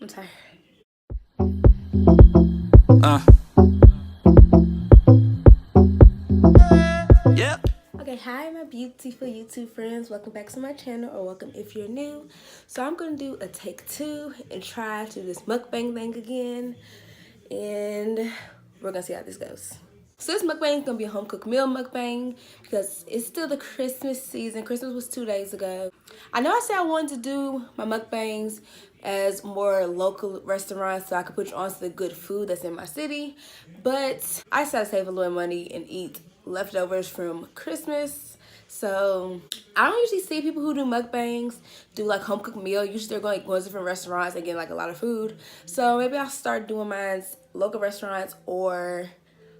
I'm tired. Yeah. Okay, hi my beautiful YouTube friends. Welcome back to my channel, or welcome if you're new. So I'm gonna do a take 2 and try to do this mukbang thing again. And we're gonna see how this goes. So this mukbang is gonna be a home cooked meal mukbang because it's still the Christmas season. Christmas was 2 days ago. I know I said I wanted to do my mukbangs as more local restaurants so I could put you on to the good food that's in my city, but I decided to save a little money and eat leftovers from Christmas. So I don't usually see people who do mukbangs do like home cooked meal. Usually they're going to different restaurants and getting like a lot of food. So maybe I'll start doing mine local restaurants or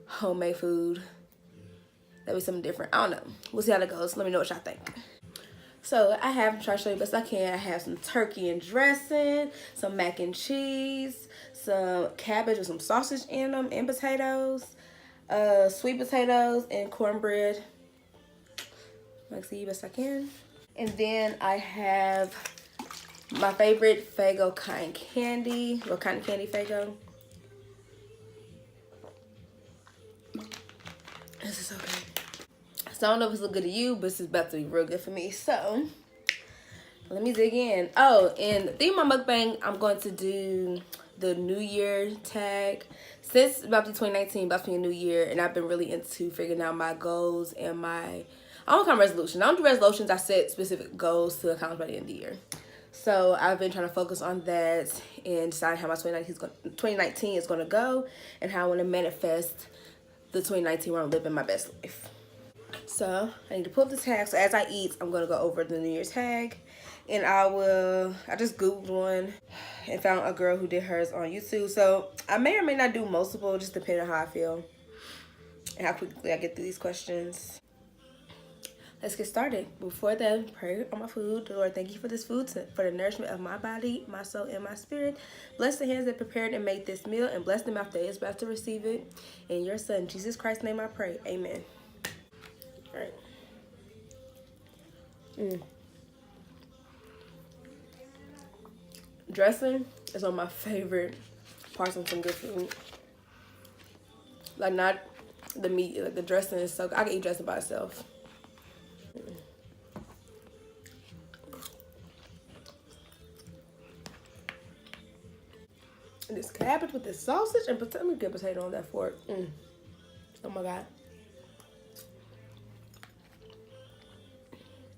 homemade food. That'd be something different. I don't know. We'll see how that goes. Let me know what y'all think. So I have, try to show you best I can. I have some turkey and dressing, some mac and cheese, some cabbage with some sausage in them, and potatoes, sweet potatoes, and cornbread. Let's see best I can. And then I have my favorite Faygo cotton candy, or cotton candy Faygo. This is so good. So I don't know if it's look good to you, but this is about to be real good for me. So let me dig in. Oh, and the theme of my mukbang, I'm going to do the New Year tag. Since it's about to be 2019, about to be a new year, and I've been really into figuring out my goals and my, I don't call them resolutions. I don't do resolutions. I set specific goals to accomplish by the end of the year. So I've been trying to focus on that and decide how my 2019 is going to go and how I want to manifest the 2019 where I'm living my best life. So I need to pull up the tag. So as I eat, I'm going to go over the New Year's tag. And I just Googled one and found a girl who did hers on YouTube. So I may or may not do multiple, just depending on how I feel and how quickly I get through these questions. Let's get started. Before then, pray on my food. Lord, thank you for this food, for the nourishment of my body, my soul, and my spirit. Bless the hands that prepared and made this meal, and bless the mouth that is about to receive it. In your son, Jesus Christ's name I pray. Amen. All right. Dressing is one of my favorite parts of some good food. Like, not the meat, like the dressing is so good. I can eat dressing by itself. And this cabbage with the sausage and potato. Let me get potato on that fork. Oh my God.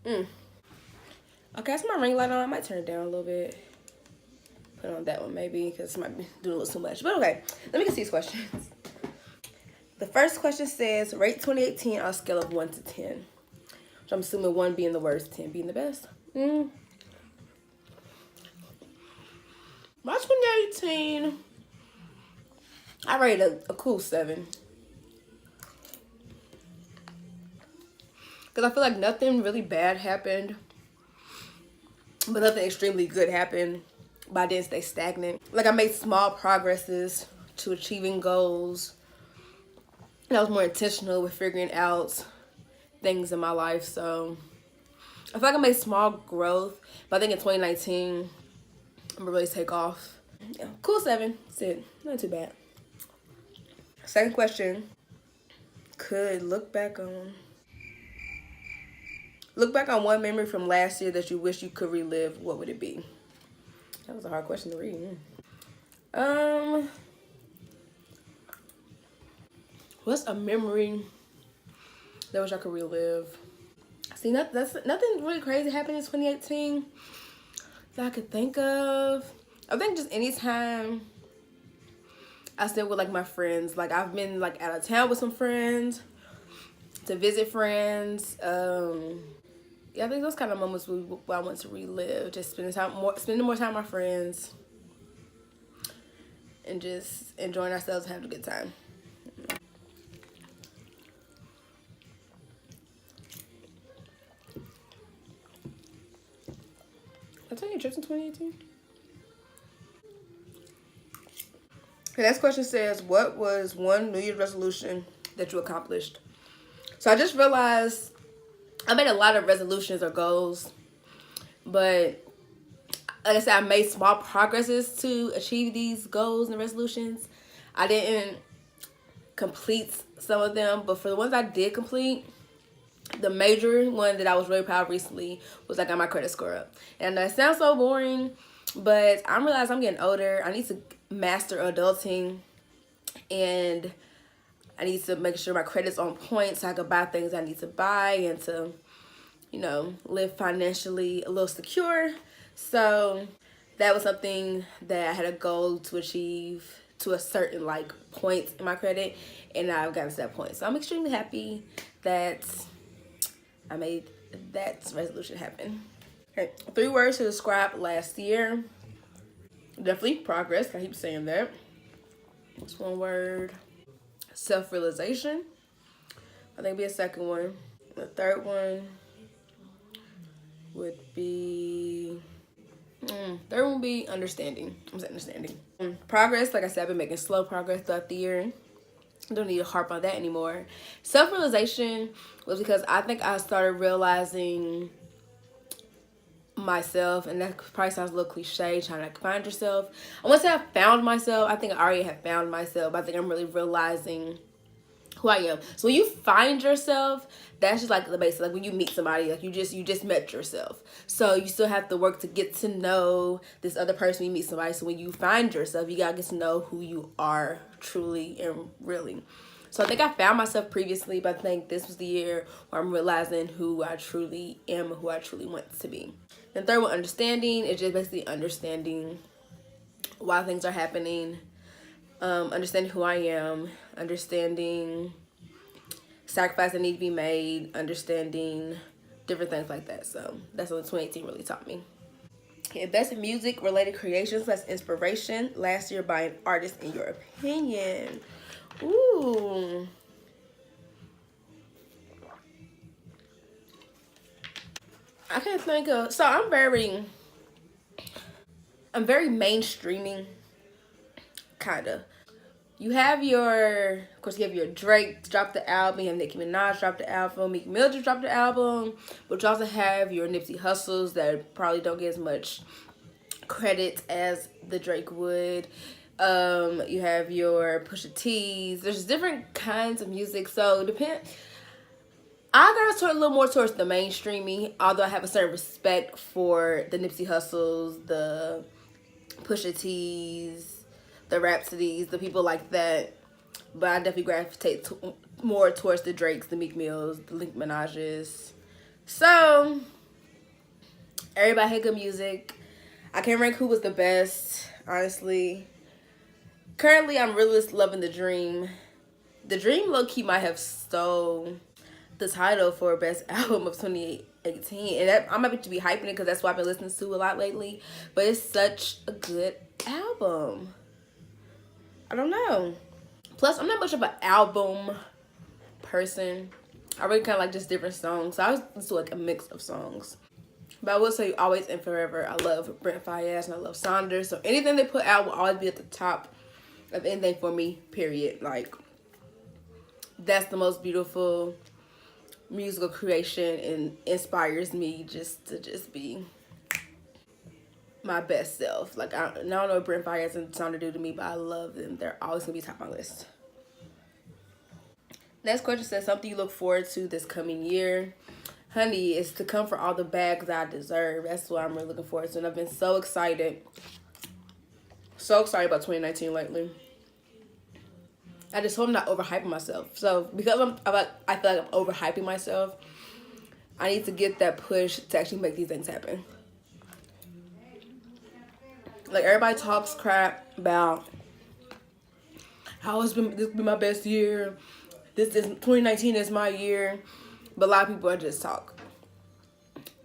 Okay, that's my ring light on. I might turn it down a little bit. Put on that one maybe, because it might be doing a little too much. But okay, let me get these questions. The first question says, rate 2018 on a scale of 1 to 10. Which I'm assuming 1 being the worst, 10 being the best. My 2018, I rated a cool 7. Because I feel like nothing really bad happened, but nothing extremely good happened. But I didn't stay stagnant. Like, I made small progresses to achieving goals. And I was more intentional with figuring out things in my life. So I feel like I made small growth. But I think in 2019, I'm gonna really take off. Yeah, cool 7. That's it. Not too bad. Second question. Could look back on one memory from last year that you wish you could relive. What would it be? That was a hard question to read. What's a memory that I wish I could relive? See, nothing really crazy happened in 2018 that I could think of. I think just anytime I stayed with like my friends. Like, I've been like out of town with some friends to visit friends. Yeah, I think those kind of moments where I want to relive. Just spending more time with my friends and just enjoying ourselves and having a good time. Did I tell you trips in 2018? Okay, next question says, what was one New Year's resolution that you accomplished? So I just realized I made a lot of resolutions or goals, but like I said, I made small progresses to achieve these goals and resolutions. I didn't complete some of them, but for the ones I did complete, the major one that I was really proud of recently was I got my credit score up. And that sounds so boring, but I realize I'm getting older. I need to master adulting, and I need to make sure my credit's on point so I can buy things I need to buy and to, you know, live financially a little secure. So that was something that I had a goal to achieve to a certain like point in my credit, and I've gotten to that point. So I'm extremely happy that I made that resolution happen. Okay, 3 words to describe last year. Definitely progress. I keep saying that. That's 1 word. Self-realization. I think it'd be a 2nd one. The 3rd one would be third one would be understanding. I'm saying understanding. Progress, like I said, I've been making slow progress throughout the year. Don't need to harp on that anymore. Self-realization was because I think I started realizing myself, and that probably sounds a little cliche, trying to find yourself. I won't say I found myself. I think I already have found myself. I think I'm really realizing who I am. So when you find yourself, that's just like the basic. Like when you meet somebody, like you just met yourself. So you still have to work to get to know this other person when you meet somebody. So when you find yourself, you gotta get to know who you are truly and really. So I think I found myself previously, but I think this was the year where I'm realizing who I truly am and who I truly want to be. And 3rd one, understanding, is just basically understanding why things are happening, understanding who I am, understanding sacrifice that need to be made, understanding different things like that. So that's what 2018 really taught me. Okay, best music related creations, that's inspiration last year by an artist in your opinion. Ooh. I can't think of, so I'm very mainstreaming, kind of. You have of course, you have your Drake drop the album, you have Nicki Minaj drop the album, Meek Mill just dropped the album, but you also have your Nipsey Hussles that probably don't get as much credit as the Drake would. You have your Pusha T's. There's different kinds of music, so I got a little more towards the mainstreaming, although I have a certain respect for the Nipsey Hussles, the Pusha T's, the WrapsxThe's, the people like that. But I definitely gravitate more towards the Drakes, the Meek Mills, the Nicki Minaj's. So everybody had good music. I can't rank who was the best, honestly. Currently, I'm really loving The Dream. The Dream low-key might have stole the title for best album of 2018, and that, I might be hyping it because that's what I've been listening to a lot lately. But it's such a good album. I don't know. Plus, I'm not much of an album person. I really kind of like just different songs. So I was listen to like a mix of songs. But I will say Always and Forever. I love Brent Faiyaz and I love Saunders. So anything they put out will always be at the top of anything for me, period. Like, that's the most beautiful musical creation and inspires me just to be my best self. Like, I don't know what Brent Faiyaz and Saunders do to me, but I love them. They're always going to be top of my list. Next question says, something you look forward to this coming year. Honey, it's to come for all the bags I deserve. That's what I'm really looking forward to. And I've been so excited. So excited about 2019 lately. I just hope I'm not overhyping myself. So because I feel like I'm overhyping myself, I need to get that push to actually make these things happen. Like, everybody talks crap about how this will be my best year. 2019 is my year. But a lot of people are just talk.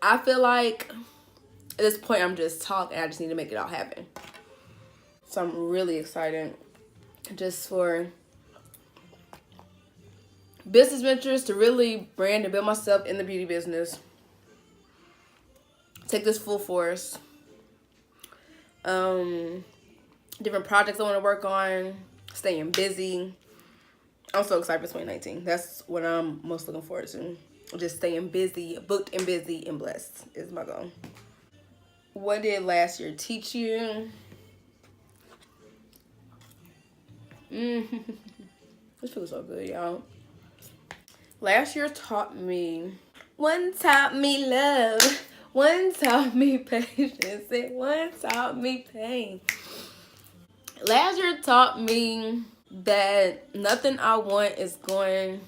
I feel like at this point I'm just talk and I just need to make it all happen. So I'm really excited just for business ventures, to really brand and build myself in the beauty business. Take this full force. Different projects I want to work on. Staying busy. I'm so excited for 2019. That's what I'm most looking forward to. Just staying busy, booked and busy and blessed is my goal. What did last year teach you? This feels so good, y'all. Last year taught me, one taught me love, one taught me patience, and one taught me pain. Last year taught me that nothing I want is going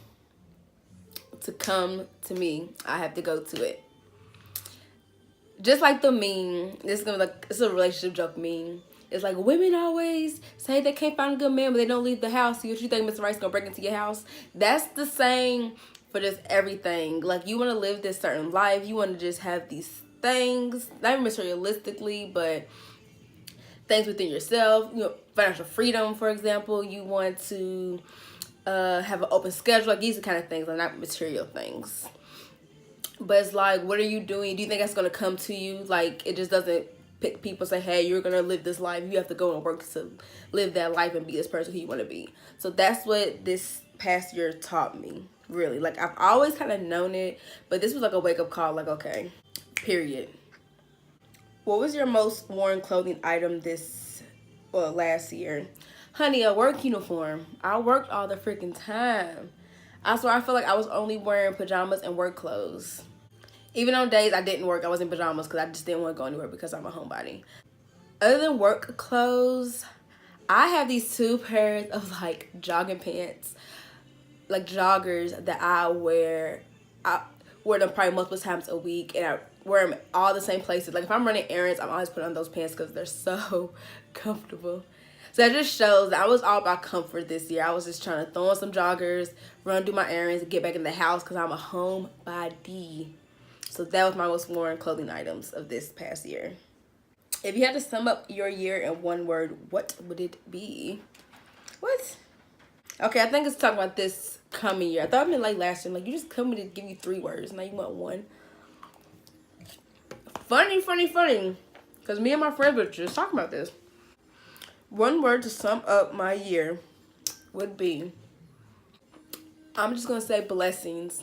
to come to me. I have to go to it. Just like the meme, it's a relationship joke meme. It's like, women always say they can't find a good man, but they don't leave the house. You think Mr. Right's gonna break into your house? That's the same for just everything. Like, you want to live this certain life. You want to just have these things, not even materialistically, but things within yourself. You know, financial freedom, for example. You want to have an open schedule. Like, these are kind of things, like not material things. But it's like, what are you doing? Do you think that's going to come to you? Like, it just doesn't pick people, say, hey, you're going to live this life. You have to go and work to live that life and be this person who you want to be. So that's what this past year taught me, really. Like, I've always kind of known it, but this was like a wake-up call. Like, okay, period. What was your most worn clothing item last year? Honey, a work uniform. I worked all the freaking time. I swear, I feel like I was only wearing pajamas and work clothes. Even on days I didn't work, I was in pajamas because I just didn't want to go anywhere because I'm a homebody. Other than work clothes, I have these 2 pairs of like jogging pants, like joggers that I wear. I wear them probably multiple times a week, and I wear them all the same places. Like, if I'm running errands, I'm always putting on those pants because they're so comfortable. So that just shows that I was all about comfort this year. I was just trying to throw on some joggers, run, do my errands, and get back in the house because I'm a homebody. So that was my most worn clothing items of this past year. If you had to sum up your year in one word, what would it be? What? Okay, I think it's talking about this coming year. I thought I meant like last year. Like, you just come me to give you 3 words. Now you want 1. Funny. Because me and my friends were just talking about this. One word to sum up my year would be, I'm just going to say blessings.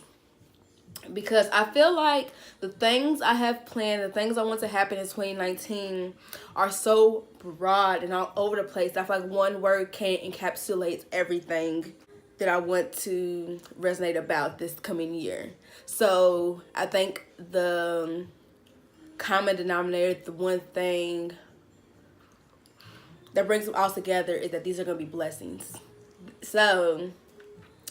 Because I feel like the things I have planned, the things I want to happen in 2019 are so broad and all over the place. I feel like one word can't encapsulate everything that I want to resonate about this coming year. So I think the common denominator, the one thing that brings them all together, is that these are going to be blessings. So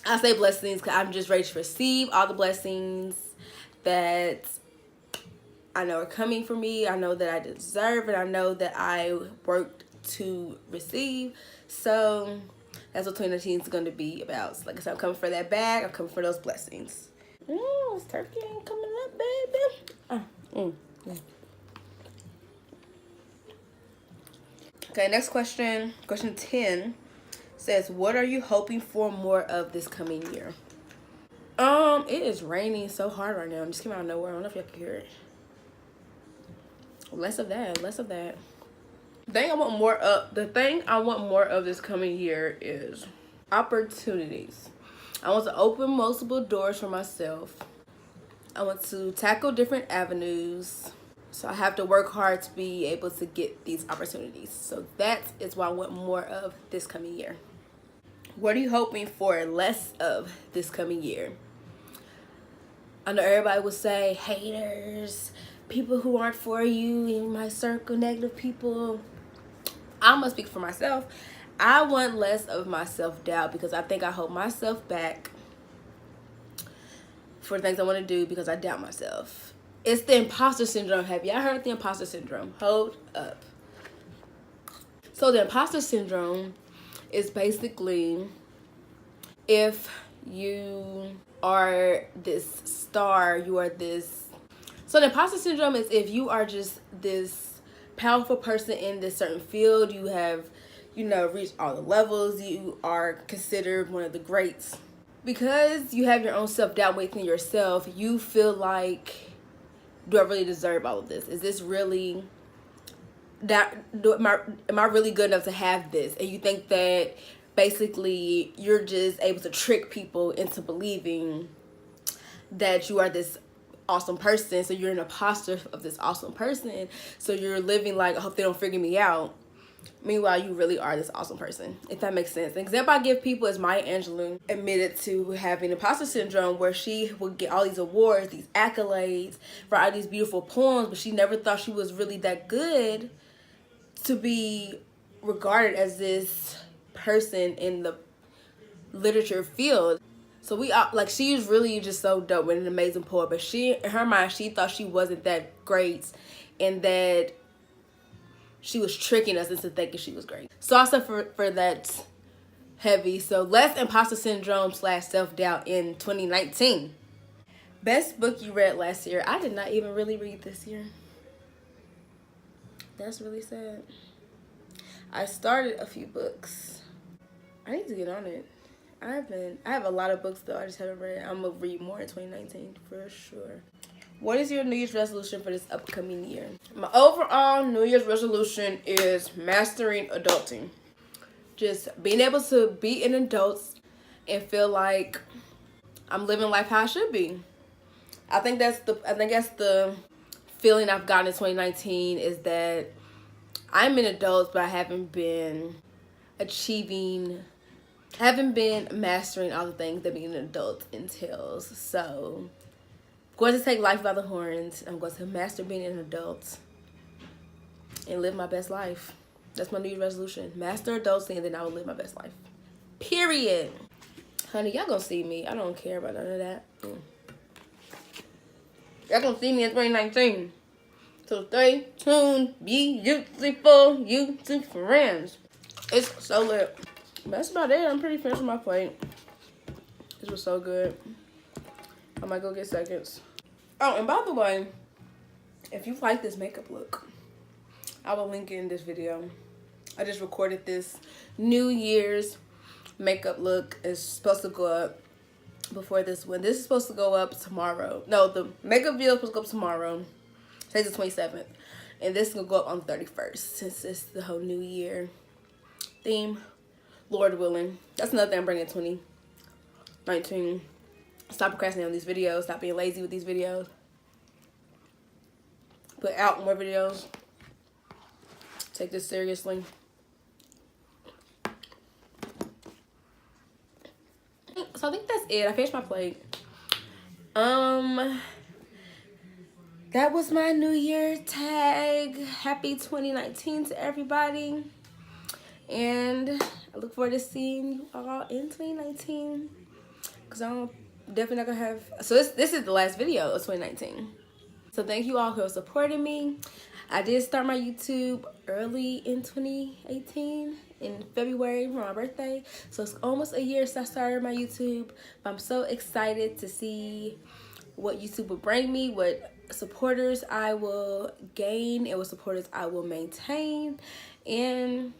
I say blessings because I'm just ready to receive all the blessings that I know are coming for me. I know that I deserve, and I know that I worked to receive. So that's what 2019 is going to be about. So, like I said, I'm coming for that bag. I'm coming for those blessings. This turkey ain't coming up, baby. Okay, next question. Question 10 says, what are you hoping for more of this coming year? It is raining so hard right now. It just came out of nowhere. I don't know if y'all can hear it. Less of that. The thing I want more of this coming year is opportunities. I want to open multiple doors for myself. I want to tackle different avenues. So I have to work hard to be able to get these opportunities. So that is what I want more of this coming year. What are you hoping for less of this coming year? I know everybody would say haters, people who aren't for you in my circle, negative people. I'm gonna speak for myself. I want less of my self-doubt because I think I hold myself back for things I want to do because I doubt myself. It's the imposter syndrome. Have y'all heard the imposter syndrome? Hold up. So the imposter syndrome is basically if you are this star, you are this. So the imposter syndrome is if you are just this powerful person in this certain field, you have, reached all the levels, you are considered one of the greats. Because you have your own self-doubt within yourself, you feel like, do I really deserve all of this? Is this really am I really good enough to have this? And you think that basically you're just able to trick people into believing that you are this awesome person, so you're an imposter of this awesome person, so you're living like, I hope they don't figure me out. Meanwhile, you really are this awesome person, if that makes sense. The example I give people is Maya Angelou admitted to having imposter syndrome, where she would get all these awards, these accolades, write these beautiful poems, but she never thought she was really that good to be regarded as this person in the literature field. So we like, she's really just so dope and an amazing poet, but she, in her mind, she thought she wasn't that great, and that she was tricking us into thinking she was great. So I suffer for that heavy. So less imposter syndrome / self-doubt in 2019. Best book you read last year. I did not even really read this year. That's really sad. I started a few books. I need to get on it. I have a lot of books though, I just haven't read. I'm gonna read more in 2019 for sure. What is your New Year's resolution for this upcoming year? My overall New Year's resolution is mastering adulting. Just being able to be an adult and feel like I'm living life how I should be. I think that's the feeling I've gotten in 2019, is that I'm an adult, but I haven't been mastering all the things that being an adult entails. So I'm going to take life by the horns. I'm going to master being an adult and live my best life. That's my New Year's resolution. Master adulting, and then I will live my best life. Period. Honey, y'all gonna see me. I don't care about none of that. Y'all gonna see me in 2019. So stay tuned. Be beautiful YouTube friends. It's so lit. That's about it. I'm pretty finished with my plate. This was so good. I might go get seconds. Oh, and by the way, if you like this makeup look, I will link it in this video. I just recorded this New Year's makeup look. It's supposed to go up before this one. This is supposed to go up tomorrow. No, the makeup video is supposed to go up tomorrow. Today's the 27th. And this is going to go up on the 31st, since it's the whole New Year theme. Lord willing. That's another thing I'm bringing in 2019. Stop procrastinating on these videos. Stop being lazy with these videos. Put out more videos. Take this seriously. So I think that's it. I finished my plate. That was my New Year tag. Happy 2019 to everybody. And I look forward to seeing you all in 2019. Because I'm definitely not going to have... So this is the last video of 2019. So thank you all who have supported me. I did start my YouTube early in 2018, in February for my birthday. So it's almost a year since I started my YouTube. But I'm so excited to see what YouTube will bring me, what supporters I will gain, and what supporters I will maintain. And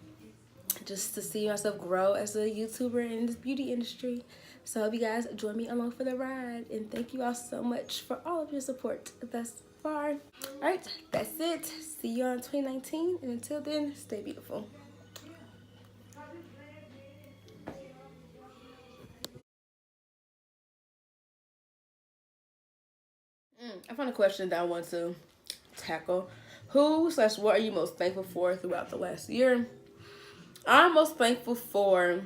just to see myself grow as a YouTuber in this beauty industry. So I hope you guys join me along for the ride. And thank you all so much for all of your support thus far. Alright, that's it. See you on 2019. And until then, stay beautiful. I found a question that I want to tackle. Who/what are you most thankful for throughout the last year? I'm most thankful for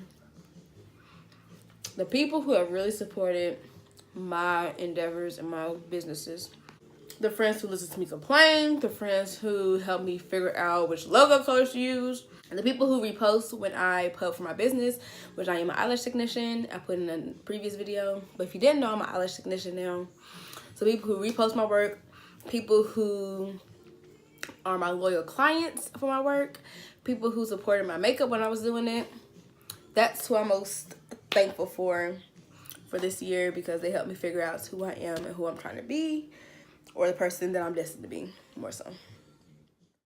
the people who have really supported my endeavors and my businesses. The friends who listen to me complain, the friends who help me figure out which logo colors to use, and the people who repost when I put for my business, which I am an eyelash technician. I put in a previous video, but if you didn't know, I'm an eyelash technician now. So people who repost my work, people who are my loyal clients for my work, people who supported my makeup when I was doing it. That's who I'm most thankful for this year, because they helped me figure out who I am and who I'm trying to be, or the person that I'm destined to be, more so.